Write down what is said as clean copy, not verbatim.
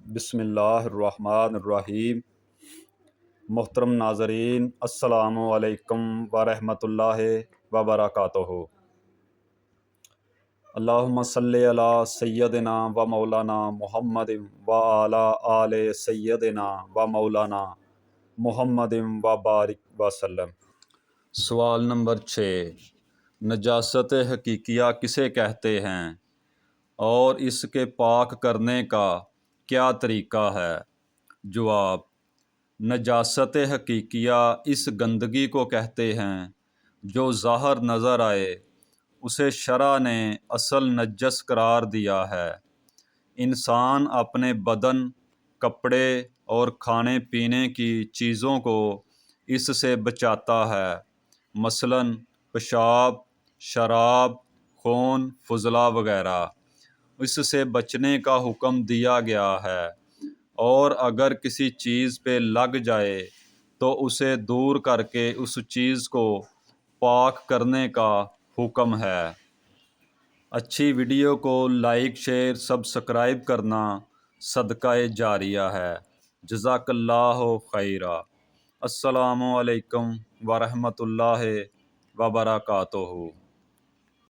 بسم اللہ الرحمن الرحیم۔ محترم ناظرین، السلام علیکم ورحمۃ اللہ وبرکاتہ۔ اللہم صلی علی سیدنا و مولانا محمد و علی آل سیدنا و مولانا محمد و بارک وسلم۔ سوال نمبر 6، نجاست حقیقیہ کسے کہتے ہیں اور اس کے پاک کرنے کا کیا طریقہ ہے؟ جواب: نجاست حقیقیہ اس گندگی کو کہتے ہیں جو ظاہر نظر آئے، اسے شرع نے اصل نجس قرار دیا ہے۔ انسان اپنے بدن، کپڑے اور کھانے پینے کی چیزوں کو اس سے بچاتا ہے، مثلاً پیشاب، شراب، خون، فضلہ وغیرہ۔ اس سے بچنے کا حکم دیا گیا ہے، اور اگر کسی چیز پہ لگ جائے تو اسے دور کر کے اس چیز کو پاک کرنے کا حکم ہے۔ اچھی ویڈیو کو لائک، شیئر، سبسکرائب کرنا صدقہ جاریہ ہے۔ جزاک اللہ خیرا۔ السلام علیکم ورحمۃ اللہ وبرکاتہ۔